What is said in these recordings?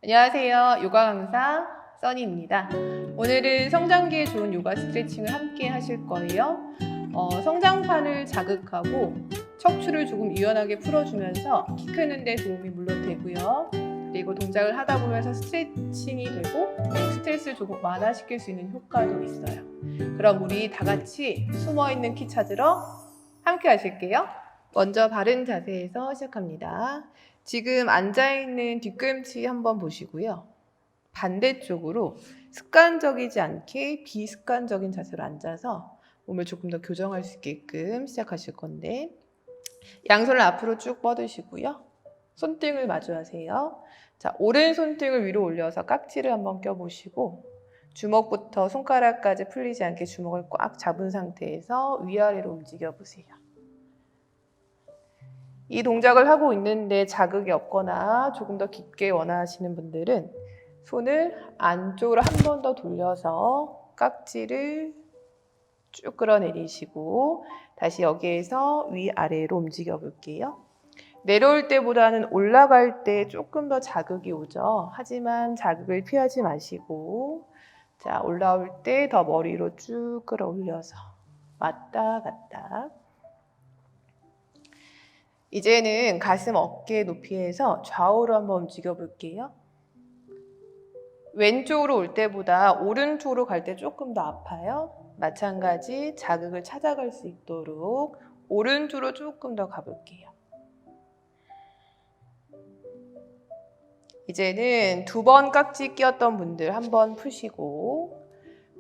안녕하세요. 요가 강사 써니입니다. 오늘은 성장기에 좋은 요가 스트레칭을 함께 하실 거예요. 성장판을 자극하고 척추를 조금 유연하게 풀어주면서 키 크는 데 도움이 물론 되고요. 그리고 동작을 하다 보면서 스트레칭이 되고 스트레스를 조금 완화시킬 수 있는 효과도 있어요. 그럼 우리 다 같이 숨어있는 키 찾으러 함께 하실게요. 먼저 바른 자세에서 시작합니다. 지금 앉아있는 뒤꿈치 한번 보시고요. 반대쪽으로 습관적이지 않게 비습관적인 자세로 앉아서 몸을 조금 더 교정할 수 있게끔 시작하실 건데, 양손을 앞으로 쭉 뻗으시고요. 손등을 마주하세요. 자, 오른 손등을 위로 올려서 깍지를 한번 껴보시고, 주먹부터 손가락까지 풀리지 않게 주먹을 꽉 잡은 상태에서 위아래로 움직여 보세요. 이 동작을 하고 있는데 자극이 없거나 조금 더 깊게 원하시는 분들은 손을 안쪽으로 한 번 더 돌려서 깍지를 쭉 끌어내리시고 다시 여기에서 위아래로 움직여 볼게요. 내려올 때보다는 올라갈 때 조금 더 자극이 오죠. 하지만 자극을 피하지 마시고, 자, 올라올 때 더 머리로 쭉 끌어올려서 왔다 갔다. 이제는 가슴 어깨 높이에서 좌우로 한번 움직여 볼게요. 왼쪽으로 올 때보다 오른쪽으로 갈 때 조금 더 아파요. 마찬가지 자극을 찾아갈 수 있도록 오른쪽으로 조금 더 가볼게요. 이제는 2번 깍지 끼었던 분들 한번 푸시고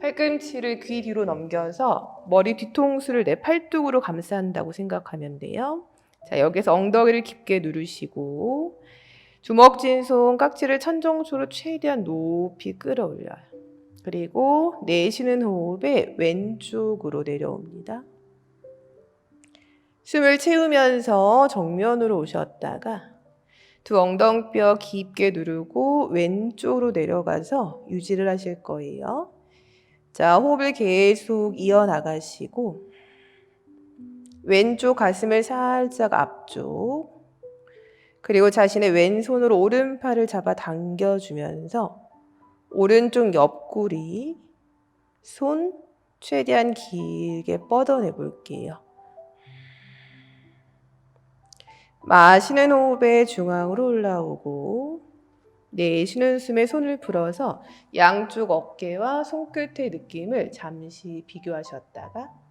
팔꿈치를 귀 뒤로 넘겨서 머리 뒤통수를 내 팔뚝으로 감싼다고 생각하면 돼요. 자, 여기서 엉덩이를 깊게 누르시고 주먹 쥔 손 깍지를 천정초로 최대한 높이 끌어올려요. 그리고 내쉬는 호흡에 왼쪽으로 내려옵니다. 숨을 채우면서 정면으로 오셨다가 두 엉덩뼈 깊게 누르고 왼쪽으로 내려가서 유지를 하실 거예요. 자, 호흡을 계속 이어나가시고 왼쪽 가슴을 살짝 앞쪽, 그리고 자신의 왼손으로 오른팔을 잡아 당겨주면서 오른쪽 옆구리, 손 최대한 길게 뻗어내 볼게요. 마시는 호흡에 중앙으로 올라오고 내쉬는 숨에 손을 풀어서 양쪽 어깨와 손끝의 느낌을 잠시 비교하셨다가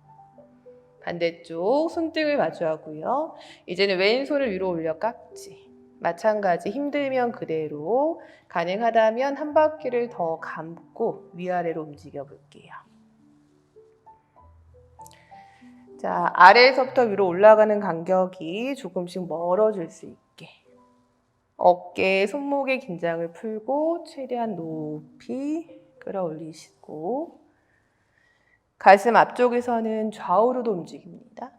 반대쪽 손등을 마주하고요. 이제는 왼손을 위로 올려 깍지. 마찬가지 힘들면 그대로, 가능하다면 한 바퀴를 더 감고 위아래로 움직여 볼게요. 자, 아래에서부터 위로 올라가는 간격이 조금씩 멀어질 수 있게 어깨, 손목의 긴장을 풀고 최대한 높이 끌어올리시고 가슴 앞쪽에서는 좌우로도 움직입니다.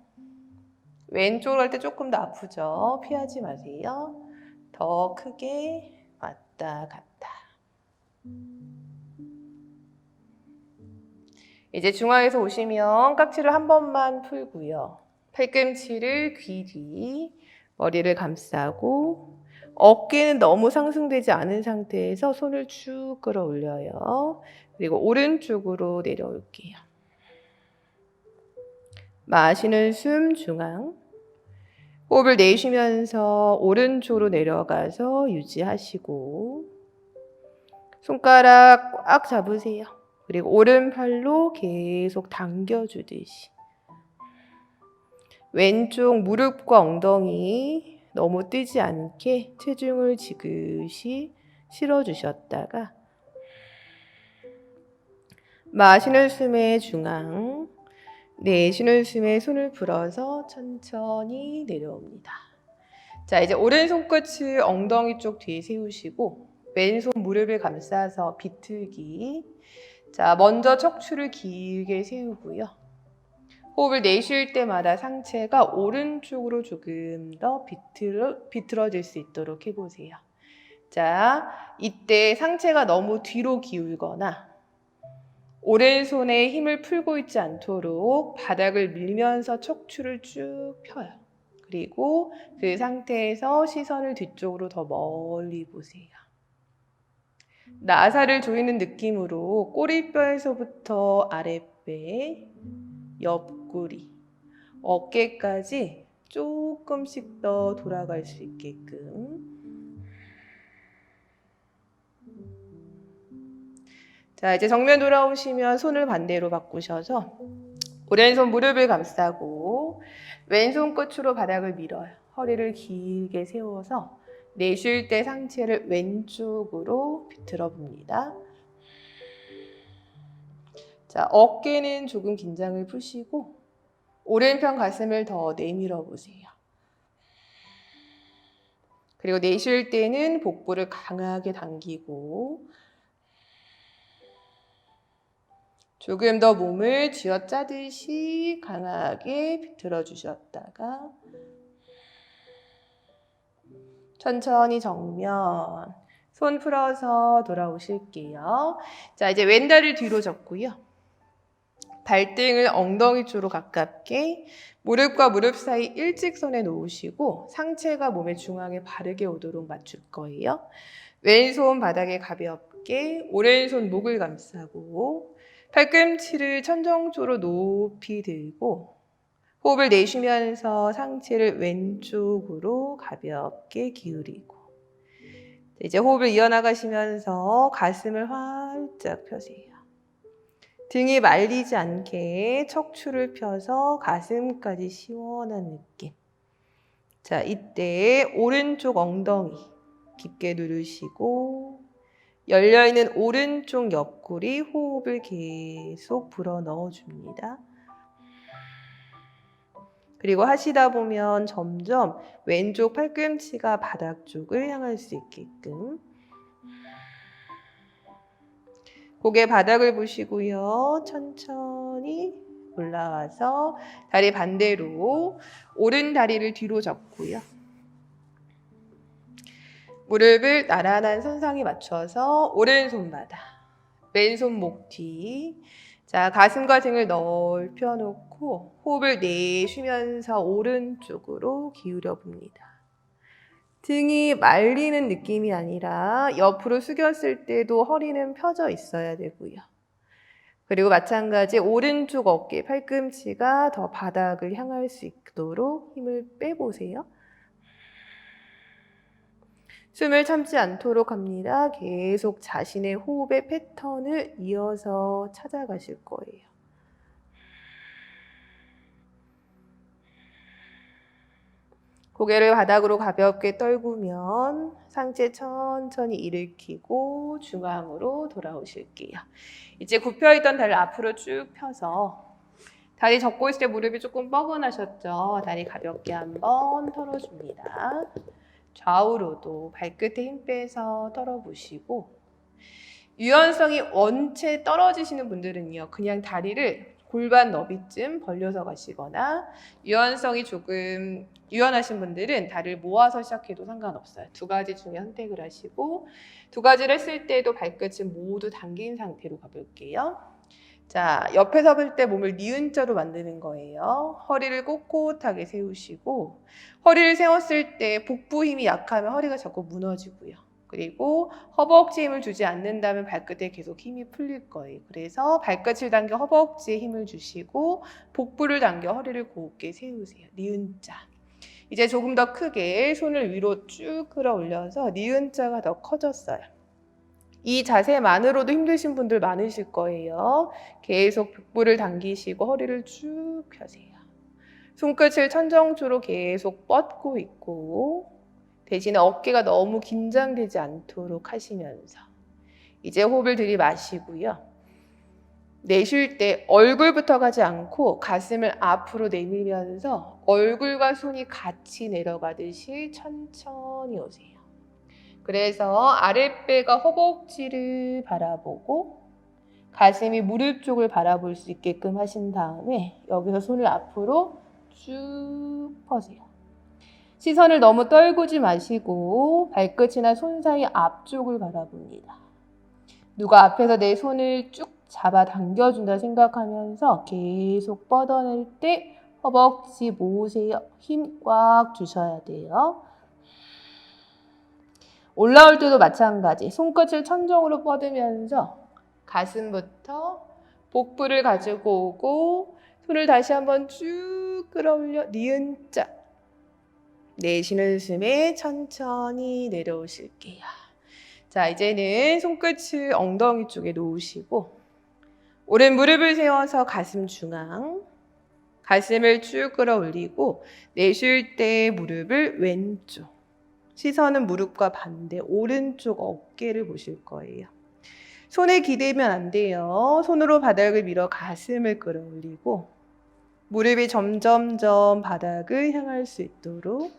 왼쪽으로 할 때 조금 더 아프죠? 피하지 마세요. 더 크게 왔다 갔다. 이제 중앙에서 오시면 깍지를 한 번만 풀고요. 팔꿈치를 귀 뒤, 머리를 감싸고 어깨는 너무 상승되지 않은 상태에서 손을 쭉 끌어올려요. 그리고 오른쪽으로 내려올게요. 마시는 숨 중앙, 호흡을 내쉬면서 오른쪽으로 내려가서 유지하시고 손가락 꽉 잡으세요. 그리고 오른팔로 계속 당겨주듯이 왼쪽 무릎과 엉덩이 너무 뜨지 않게 체중을 지그시 실어주셨다가 마시는 숨의 중앙, 내쉬는 숨에 손을 풀어서 천천히 내려옵니다. 자, 이제 오른손 끝을 엉덩이 쪽 뒤에 세우시고 왼손 무릎을 감싸서 비틀기. 자, 먼저 척추를 길게 세우고요. 호흡을 내쉴 때마다 상체가 오른쪽으로 조금 더 비틀어질 수 있도록 해보세요. 자, 이때 상체가 너무 뒤로 기울거나 오른손에 힘을 풀고 있지 않도록 바닥을 밀면서 척추를 쭉 펴요. 그리고 그 상태에서 시선을 뒤쪽으로 더 멀리 보세요. 나사를 조이는 느낌으로 꼬리뼈에서부터 아랫배, 옆구리, 어깨까지 조금씩 더 돌아갈 수 있게끔. 자, 이제 정면 돌아오시면 손을 반대로 바꾸셔서 오른손 무릎을 감싸고 왼손 끝으로 바닥을 밀어요. 허리를 길게 세워서 내쉴 때 상체를 왼쪽으로 비틀어 봅니다. 자, 어깨는 조금 긴장을 푸시고 오른편 가슴을 더 내밀어 보세요. 그리고 내쉴 때는 복부를 강하게 당기고 조금 더 몸을 쥐어짜듯이 강하게 비틀어 주셨다가 천천히 정면 손 풀어서 돌아오실게요. 자, 이제 왼다리를 뒤로 접고요. 발등을 엉덩이 쪽으로 가깝게 무릎과 무릎 사이 일직선에 놓으시고 상체가 몸의 중앙에 바르게 오도록 맞출 거예요. 왼손 바닥에 가볍게 오른손 목을 감싸고 팔꿈치를 천정 쪽으로 높이 들고 호흡을 내쉬면서 상체를 왼쪽으로 가볍게 기울이고 이제 호흡을 이어나가시면서 가슴을 활짝 펴세요. 등이 말리지 않게 척추를 펴서 가슴까지 시원한 느낌. 자, 이때 오른쪽 엉덩이 깊게 누르시고 열려있는 오른쪽 옆구리 호흡을 계속 불어 넣어줍니다. 그리고 하시다 보면 점점 왼쪽 팔꿈치가 바닥 쪽을 향할 수 있게끔 고개 바닥을 보시고요. 천천히 올라와서 다리 반대로 오른 다리를 뒤로 접고요. 무릎을 나란한 선상에 맞춰서 오른손 바닥, 왼손 목 뒤. 자, 가슴과 등을 넓혀 놓고 호흡을 내쉬면서 오른쪽으로 기울여 봅니다. 등이 말리는 느낌이 아니라 옆으로 숙였을 때도 허리는 펴져 있어야 되고요. 그리고 마찬가지 오른쪽 어깨, 팔꿈치가 더 바닥을 향할 수 있도록 힘을 빼보세요. 숨을 참지 않도록 합니다. 계속 자신의 호흡의 패턴을 이어서 찾아가실 거예요. 고개를 바닥으로 가볍게 떨구면 상체 천천히 일으키고 중앙으로 돌아오실게요. 이제 굽혀있던 다리를 앞으로 쭉 펴서 다리 접고 있을 때 무릎이 조금 뻐근하셨죠? 다리 가볍게 한번 털어줍니다. 좌우로도 발끝에 힘 빼서 털어보시고 유연성이 원체 떨어지시는 분들은요. 그냥 다리를 골반 너비쯤 벌려서 가시거나 유연성이 조금 유연하신 분들은 다리를 모아서 시작해도 상관없어요. 두 가지 중에 선택을 하시고 두 가지를 했을 때도 발끝을 모두 당긴 상태로 가볼게요. 자, 옆에서 볼 때 몸을 니은자로 만드는 거예요. 허리를 꼿꼿하게 세우시고 허리를 세웠을 때 복부 힘이 약하면 허리가 자꾸 무너지고요. 그리고 허벅지 힘을 주지 않는다면 발끝에 계속 힘이 풀릴 거예요. 그래서 발끝을 당겨 허벅지에 힘을 주시고 복부를 당겨 허리를 곱게 세우세요. 니은자. 이제 조금 더 크게 손을 위로 쭉 끌어올려서 니은자가 더 커졌어요. 이 자세만으로도 힘드신 분들 많으실 거예요. 계속 복부를 당기시고 허리를 쭉 펴세요. 손끝을 천정주로 계속 뻗고 있고 대신에 어깨가 너무 긴장되지 않도록 하시면서 이제 호흡을 들이마시고요. 내쉴 때 얼굴부터 가지 않고 가슴을 앞으로 내밀면서 얼굴과 손이 같이 내려가듯이 천천히 오세요. 그래서 아랫배가 허벅지를 바라보고 가슴이 무릎 쪽을 바라볼 수 있게끔 하신 다음에 여기서 손을 앞으로 쭉 펴세요. 시선을 너무 떨구지 마시고 발끝이나 손 사이 앞쪽을 바라봅니다. 누가 앞에서 내 손을 쭉 잡아 당겨준다 생각하면서 계속 뻗어낼 때 허벅지 모으세요. 힘 꽉 주셔야 돼요. 올라올 때도 마찬가지. 손끝을 천정으로 뻗으면서 가슴부터 복부를 가지고 오고 손을 다시 한번 쭉 끌어올려 니은자. 내쉬는 숨에 천천히 내려오실게요. 자, 이제는 손끝을 엉덩이 쪽에 놓으시고 오른 무릎을 세워서 가슴 중앙, 가슴을 쭉 끌어올리고 내쉴 때 무릎을 왼쪽, 시선은 무릎과 반대 오른쪽 어깨를 보실 거예요. 손에 기대면 안 돼요. 손으로 바닥을 밀어 가슴을 끌어올리고 무릎이 점점점 바닥을 향할 수 있도록,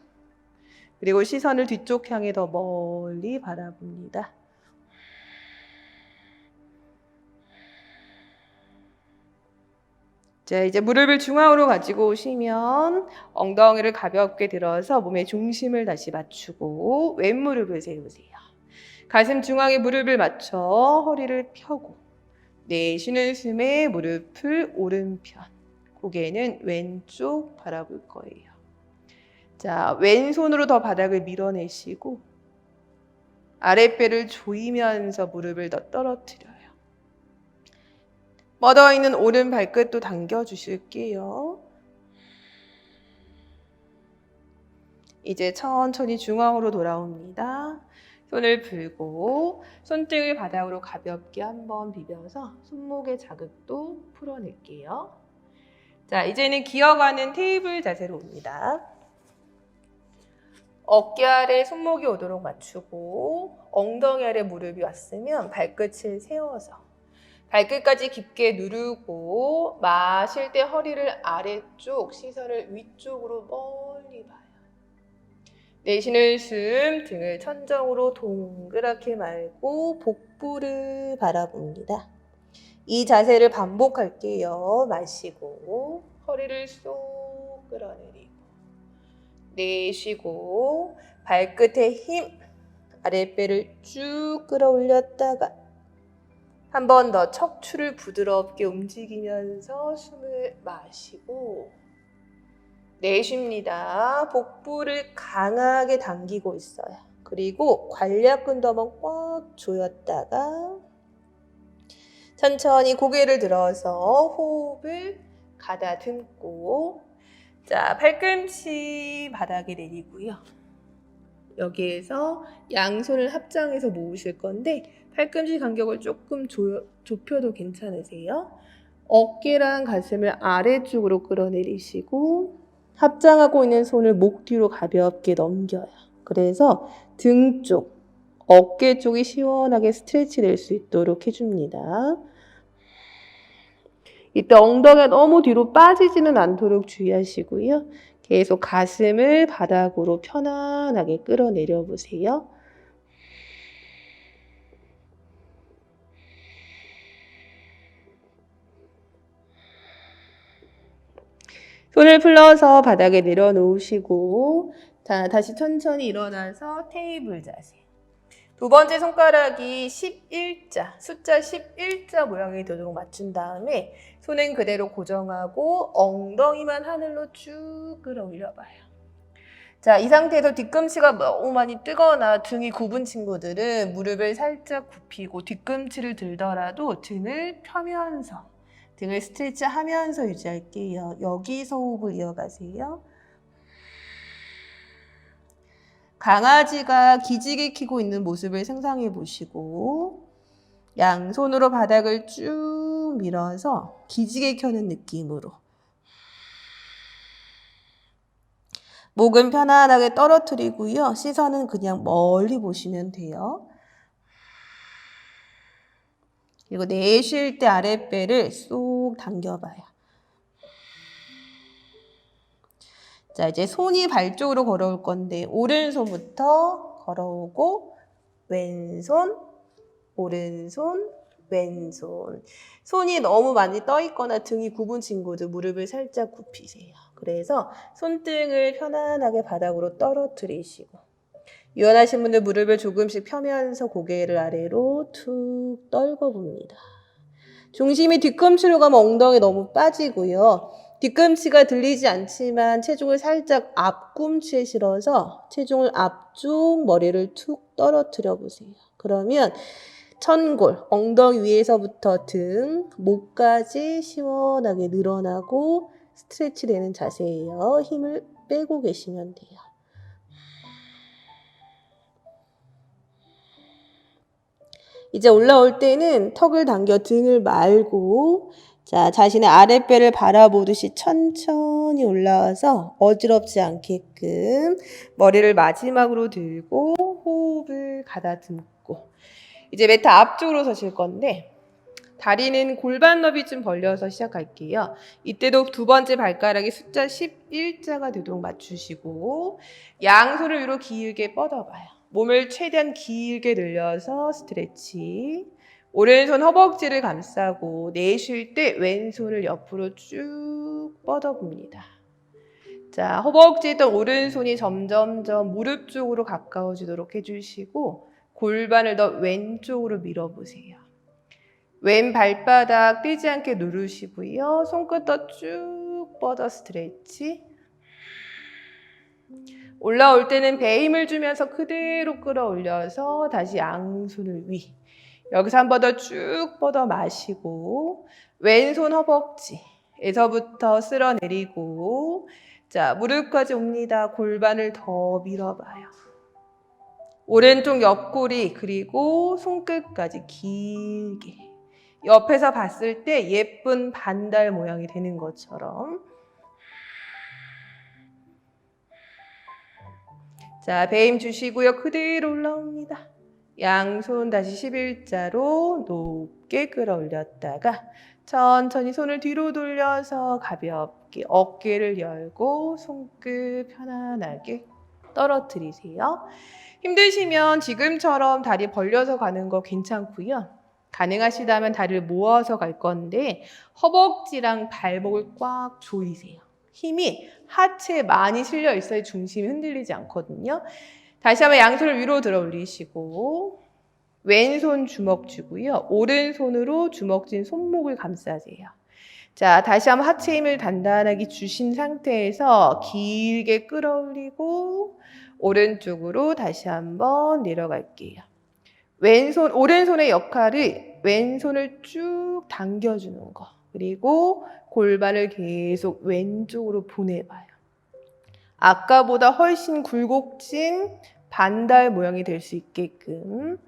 그리고 시선을 뒤쪽 향해 더 멀리 바라봅니다. 자, 이제 무릎을 중앙으로 가지고 오시면 엉덩이를 가볍게 들어서 몸의 중심을 다시 맞추고 왼무릎을 세우세요. 가슴 중앙에 무릎을 맞춰 허리를 펴고 내쉬는 숨에 무릎을 오른편, 고개는 왼쪽 바라볼 거예요. 자, 왼손으로 더 바닥을 밀어내시고 아랫배를 조이면서 무릎을 더 떨어뜨려요. 뻗어있는 오른 발끝도 당겨주실게요. 이제 천천히 중앙으로 돌아옵니다. 손을 풀고 손등을 바닥으로 가볍게 한번 비벼서 손목의 자극도 풀어낼게요. 자, 이제는 기어가는 테이블 자세로 옵니다. 어깨 아래 손목이 오도록 맞추고 엉덩이 아래 무릎이 왔으면 발끝을 세워서 발끝까지 깊게 누르고 마실 때 허리를 아래쪽, 시선을 위쪽으로 멀리 봐요. 내쉬는 숨, 등을 천정으로 동그랗게 말고 복부를 바라봅니다. 이 자세를 반복할게요. 마시고 허리를 쏙 끌어내리고 내쉬고 발끝에 힘, 아랫배를 쭉 끌어올렸다가 한 번 더 척추를 부드럽게 움직이면서 숨을 마시고 내쉽니다. 복부를 강하게 당기고 있어요. 그리고 관략근도 한번 꽉 조였다가 천천히 고개를 들어서 호흡을 가다듬고, 자, 팔꿈치 바닥에 내리고요. 여기에서 양손을 합장해서 모으실 건데 팔꿈치 간격을 조금 좁혀도 괜찮으세요? 어깨랑 가슴을 아래쪽으로 끌어내리시고 합장하고 있는 손을 목 뒤로 가볍게 넘겨요. 그래서 등 쪽, 어깨 쪽이 시원하게 스트레치 될 수 있도록 해줍니다. 이때 엉덩이가 너무 뒤로 빠지지는 않도록 주의하시고요. 계속 가슴을 바닥으로 편안하게 끌어내려 보세요. 손을 풀러서 바닥에 내려놓으시고, 자, 다시 천천히 일어나서 테이블 자세. 두 번째 손가락이 11자, 숫자 11자 모양이 되도록 맞춘 다음에 손은 그대로 고정하고 엉덩이만 하늘로 쭉 끌어올려봐요. 자, 이 상태에서 뒤꿈치가 너무 많이 뜨거나 등이 굽은 친구들은 무릎을 살짝 굽히고 뒤꿈치를 들더라도 등을 펴면서 등을 스트레치 하면서 유지할게요. 여기서 호흡을 이어가세요. 강아지가 기지개 켜고 있는 모습을 상상해 보시고 양손으로 바닥을 쭉 밀어서 기지개 켜는 느낌으로 목은 편안하게 떨어뜨리고요. 시선은 그냥 멀리 보시면 돼요. 그리고 내쉴 때 아랫배를 쏙 당겨봐요. 자, 이제 손이 발 쪽으로 걸어올 건데 오른손부터 걸어오고 왼손, 오른손, 왼손. 손이 너무 많이 떠 있거나 등이 굽은 친구들 무릎을 살짝 굽히세요. 그래서 손등을 편안하게 바닥으로 떨어뜨리시고, 유연하신 분들 무릎을 조금씩 펴면서 고개를 아래로 툭 떨궈봅니다. 중심이 뒤꿈치로 가면 엉덩이 너무 빠지고요. 뒤꿈치가 들리지 않지만 체중을 살짝 앞꿈치에 실어서 체중을 앞쪽, 머리를 툭 떨어뜨려 보세요. 그러면 천골, 엉덩이 위에서부터 등, 목까지 시원하게 늘어나고 스트레치 되는 자세예요. 힘을 빼고 계시면 돼요. 이제 올라올 때는 턱을 당겨 등을 말고 자, 자신의 아랫배를 바라보듯이 천천히 올라와서 어지럽지 않게끔 머리를 마지막으로 들고 호흡을 가다듬고 이제 매트 앞쪽으로 서실 건데 다리는 골반 너비 좀 벌려서 시작할게요. 이때도 두 번째 발가락이 숫자 11자가 되도록 맞추시고 양손을 위로 길게 뻗어봐요. 몸을 최대한 길게 늘려서 스트레치. 오른손 허벅지를 감싸고 내쉴 때 왼손을 옆으로 쭉 뻗어봅니다. 자, 허벅지에 있던 오른손이 점점점 무릎 쪽으로 가까워지도록 해주시고 골반을 더 왼쪽으로 밀어보세요. 왼 발바닥 떼지 않게 누르시고요. 손끝 더 쭉 뻗어 스트레치. 올라올 때는 배 힘을 주면서 그대로 끌어올려서 다시 양손을 위. 여기서 한 번 더 쭉 뻗어 마시고 왼손 허벅지에서부터 쓸어내리고 자, 무릎까지 옵니다. 골반을 더 밀어봐요. 오른쪽 옆구리 그리고 손끝까지 길게 옆에서 봤을 때 예쁜 반달 모양이 되는 것처럼 자, 배힘 주시고요. 그대로 올라옵니다. 양손 다시 11자로 높게 끌어올렸다가 천천히 손을 뒤로 돌려서 가볍게 어깨를 열고 손끝 편안하게 떨어뜨리세요. 힘드시면 지금처럼 다리 벌려서 가는 거 괜찮고요. 가능하시다면 다리를 모아서 갈 건데 허벅지랑 발목을 꽉 조이세요. 힘이 하체에 많이 실려 있어야 중심이 흔들리지 않거든요. 다시 한번 양손을 위로 들어 올리시고 왼손 주먹 쥐고요. 오른손으로 주먹 쥔 손목을 감싸세요. 자, 다시 한번 하체 힘을 단단하게 주신 상태에서 길게 끌어올리고 오른쪽으로 다시 한번 내려갈게요. 오른손의 역할을 왼손을 쭉 당겨주는 거. 그리고 골반을 계속 왼쪽으로 보내봐요. 아까보다 훨씬 굴곡진 반달 모양이 될 수 있게끔.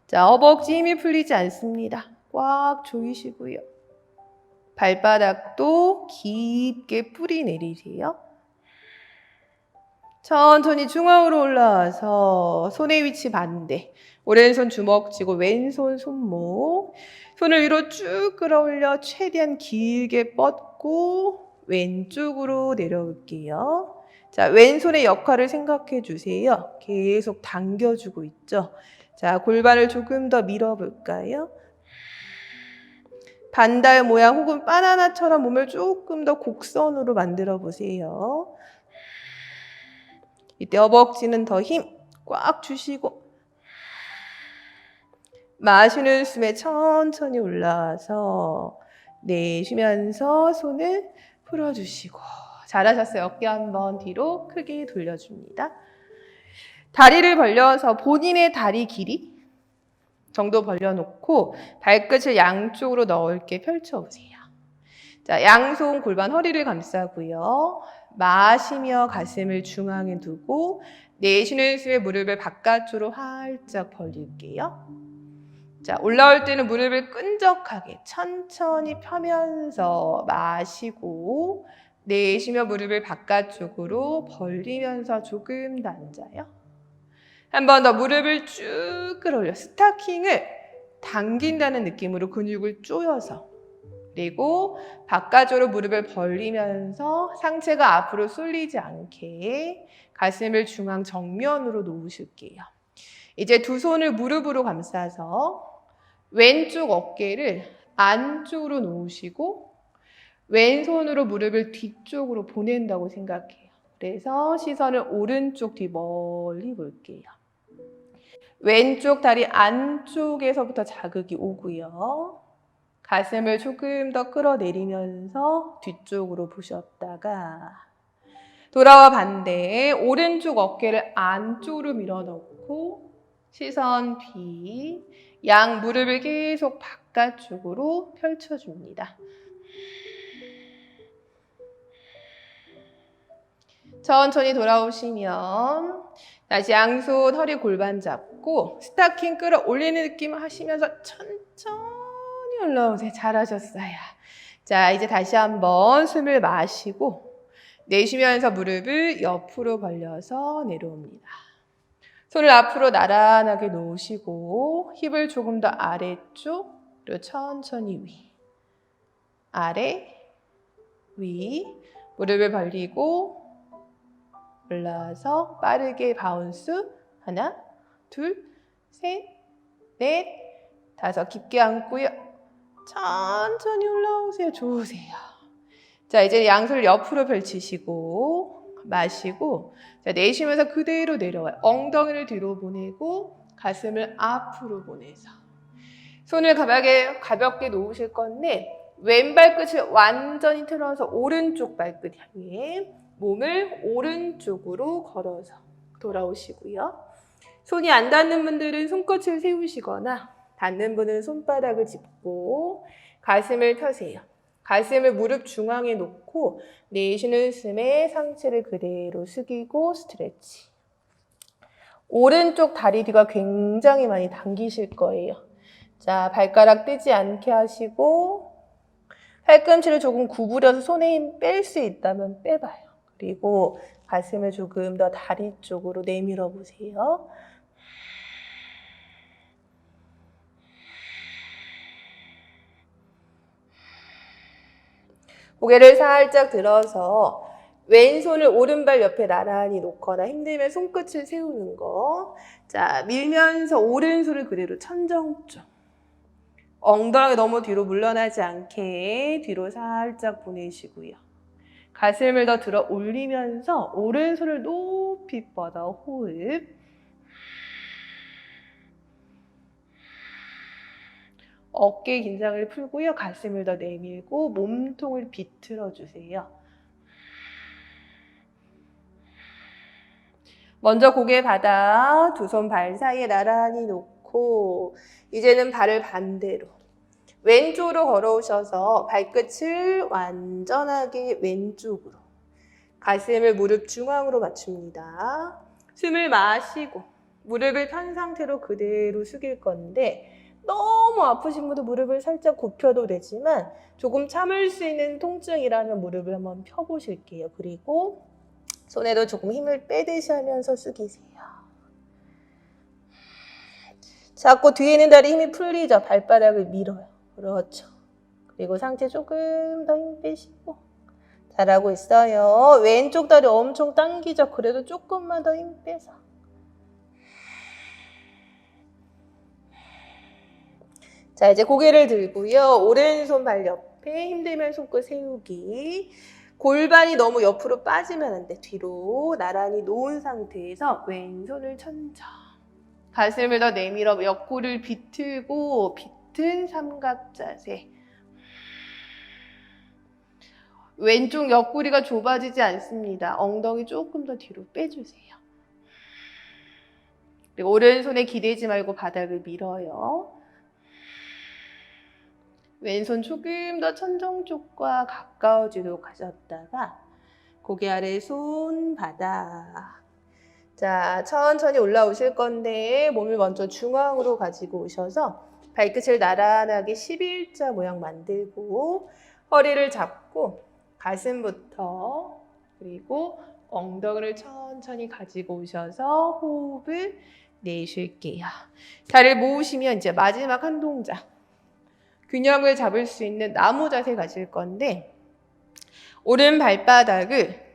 자, 허벅지 힘이 풀리지 않습니다. 꽉 조이시고요. 발바닥도 깊게 뿌리 내리세요. 천천히 중앙으로 올라와서 손의 위치 반대. 오른손 주먹 쥐고 왼손 손목. 손을 위로 쭉 끌어올려 최대한 길게 뻗고 왼쪽으로 내려올게요. 자, 왼손의 역할을 생각해 주세요. 계속 당겨주고 있죠. 자, 골반을 조금 더 밀어볼까요? 반달 모양 혹은 바나나처럼 몸을 조금 더 곡선으로 만들어 보세요. 이때 허벅지는 더 힘 꽉 주시고 마시는 숨에 천천히 올라와서 내쉬면서 손을 풀어주시고 잘하셨어요. 어깨 한번 뒤로 크게 돌려줍니다. 다리를 벌려서 본인의 다리 길이 정도 벌려놓고 발끝을 양쪽으로 넓게 펼쳐보세요. 자, 양손 골반 허리를 감싸고요. 마시며 가슴을 중앙에 두고 내쉬는 숨에 무릎을 바깥으로 활짝 벌릴게요. 자, 올라올 때는 무릎을 끈적하게 천천히 펴면서 마시고 내쉬며 무릎을 바깥쪽으로 벌리면서 조금 더 앉아요. 한 번 더 무릎을 쭉 끌어올려 스타킹을 당긴다는 느낌으로 근육을 조여서 그리고 바깥쪽으로 무릎을 벌리면서 상체가 앞으로 쏠리지 않게 가슴을 중앙 정면으로 놓으실게요. 이제 두 손을 무릎으로 감싸서 왼쪽 어깨를 안쪽으로 놓으시고 왼손으로 무릎을 뒤쪽으로 보낸다고 생각해요. 그래서 시선을 오른쪽 뒤 멀리 볼게요. 왼쪽 다리 안쪽에서부터 자극이 오고요. 가슴을 조금 더 끌어내리면서 뒤쪽으로 보셨다가 돌아와 반대. 오른쪽 어깨를 안쪽으로 밀어넣고 시선 뒤. 양 무릎을 계속 바깥쪽으로 펼쳐줍니다. 천천히 돌아오시면 다시 양손 허리 골반 잡고 스타킹 끌어올리는 느낌 하시면서 천천히 올라오세요. 잘하셨어요. 자, 이제 다시 한번 숨을 마시고 내쉬면서 무릎을 옆으로 벌려서 내려옵니다. 손을 앞으로 나란하게 놓으시고 힙을 조금 더 아래쪽 그리고 천천히 위 아래 위 무릎을 벌리고 올라와서 빠르게 바운스 하나 둘 셋 넷 다섯 깊게 안고요. 천천히 올라오세요. 좋으세요. 자, 이제 양손을 옆으로 펼치시고 마시고 자, 내쉬면서 그대로 내려와요. 엉덩이를 뒤로 보내고 가슴을 앞으로 보내서 손을 가볍게 놓으실 건데 왼발 끝을 완전히 틀어서 오른쪽 발끝 향해 몸을 오른쪽으로 걸어서 돌아오시고요. 손이 안 닿는 분들은 손끝을 세우시거나 닿는 분은 손바닥을 짚고 가슴을 펴세요. 가슴을 무릎 중앙에 놓고 내쉬는 숨에 상체를 그대로 숙이고 스트레치. 오른쪽 다리 뒤가 굉장히 많이 당기실 거예요. 자, 발가락 뜨지 않게 하시고 팔꿈치를 조금 구부려서 손에 힘 뺄 수 있다면 빼봐요. 그리고 가슴을 조금 더 다리 쪽으로 내밀어 보세요. 고개를 살짝 들어서 왼손을 오른발 옆에 나란히 놓거나 힘들면 손끝을 세우는 거. 자, 밀면서 오른손을 그대로 천정 쪽. 엉덩이 너무 뒤로 물러나지 않게 뒤로 살짝 보내시고요. 가슴을 더 들어 올리면서 오른손을 높이 뻗어 호흡. 어깨 긴장을 풀고요. 가슴을 더 내밀고 몸통을 비틀어 주세요. 먼저 고개 바닥 두 손 발 사이에 나란히 놓고 이제는 발을 반대로 왼쪽으로 걸어오셔서 발끝을 완전하게 왼쪽으로 가슴을 무릎 중앙으로 맞춥니다. 숨을 마시고 무릎을 편 상태로 그대로 숙일 건데 너무 아프신 분도 무릎을 살짝 굽혀도 되지만 조금 참을 수 있는 통증이라면 무릎을 한번 펴보실게요. 그리고 손에도 조금 힘을 빼듯이 하면서 숙이세요. 자꾸 뒤에 있는 다리 힘이 풀리죠? 발바닥을 밀어요. 그렇죠. 그리고 상체 조금 더 힘 빼시고 잘하고 있어요. 왼쪽 다리 엄청 당기죠? 그래도 조금만 더 힘 빼서. 자, 이제 고개를 들고요. 오른손 발 옆에 힘들면 손끝 세우기. 골반이 너무 옆으로 빠지면 안 돼. 뒤로 나란히 놓은 상태에서 왼손을 천천. 가슴을 더 내밀어 옆구리를 비틀고 비튼 삼각 자세. 왼쪽 옆구리가 좁아지지 않습니다. 엉덩이 조금 더 뒤로 빼주세요. 그리고 오른손에 기대지 말고 바닥을 밀어요. 왼손 조금 더 천정 쪽과 가까워지도록 하셨다가 고개 아래 손 바닥. 자, 천천히 올라오실 건데 몸을 먼저 중앙으로 가지고 오셔서 발끝을 나란하게 11자 모양 만들고 허리를 잡고 가슴부터 그리고 엉덩이를 천천히 가지고 오셔서 호흡을 내쉴게요. 다리를 모으시면 이제 마지막 한 동작. 균형을 잡을 수 있는 나무 자세 가질 건데 오른 발바닥을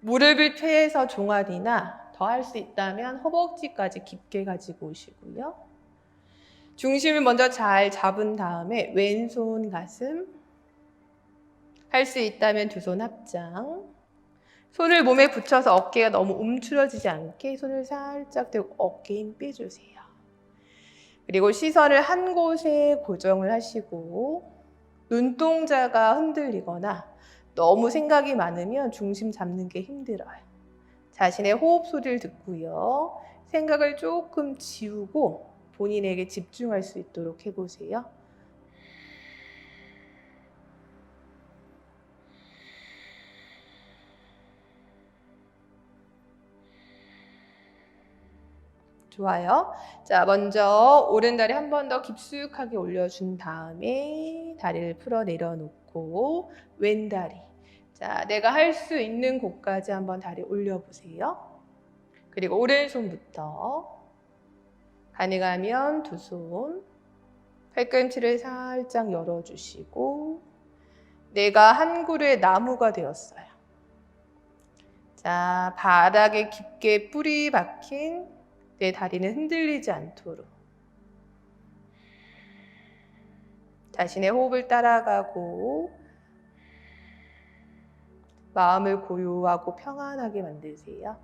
무릎을 펴서 종아리나 더 할 수 있다면 허벅지까지 깊게 가지고 오시고요. 중심을 먼저 잘 잡은 다음에 왼손 가슴 할 수 있다면 두 손 합장 손을 몸에 붙여서 어깨가 너무 움츠러지지 않게 손을 살짝 대고 어깨에 힘 빼주세요. 그리고 시선을 한 곳에 고정을 하시고 눈동자가 흔들리거나 너무 생각이 많으면 중심 잡는 게 힘들어요. 자신의 호흡 소리를 듣고요. 생각을 조금 지우고 본인에게 집중할 수 있도록 해보세요. 좋아요. 자, 먼저 오른다리 한 번 더 깊숙하게 올려준 다음에 다리를 풀어 내려놓고 왼다리. 자, 내가 할 수 있는 곳까지 한번 다리 올려보세요. 그리고 오른손부터 가능하면 두 손 팔꿈치를 살짝 열어주시고 내가 한 그루의 나무가 되었어요. 자, 바닥에 깊게 뿌리 박힌 내 다리는 흔들리지 않도록 자신의 호흡을 따라가고 마음을 고요하고 평안하게 만드세요.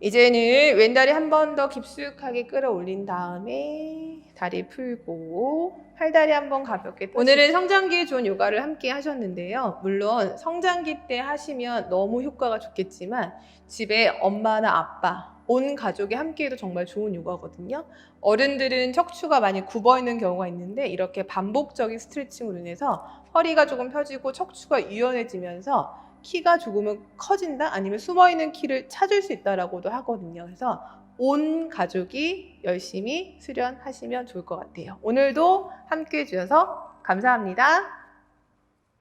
이제는 왼다리 한 번 더 깊숙하게 끌어올린 다음에 다리 풀고 팔다리 한번 가볍게 펴시고 오늘은 성장기에 좋은 요가를 함께 하셨는데요. 물론 성장기 때 하시면 너무 효과가 좋겠지만 집에 엄마나 아빠, 온 가족이 함께 해도 정말 좋은 요가거든요. 어른들은 척추가 많이 굽어 있는 경우가 있는데 이렇게 반복적인 스트레칭으로 인해서 허리가 조금 펴지고 척추가 유연해지면서 키가 조금은 커진다? 아니면 숨어있는 키를 찾을 수 있다라고도 하거든요. 그래서 온 가족이 열심히 수련하시면 좋을 것 같아요. 오늘도 함께 해주셔서 감사합니다.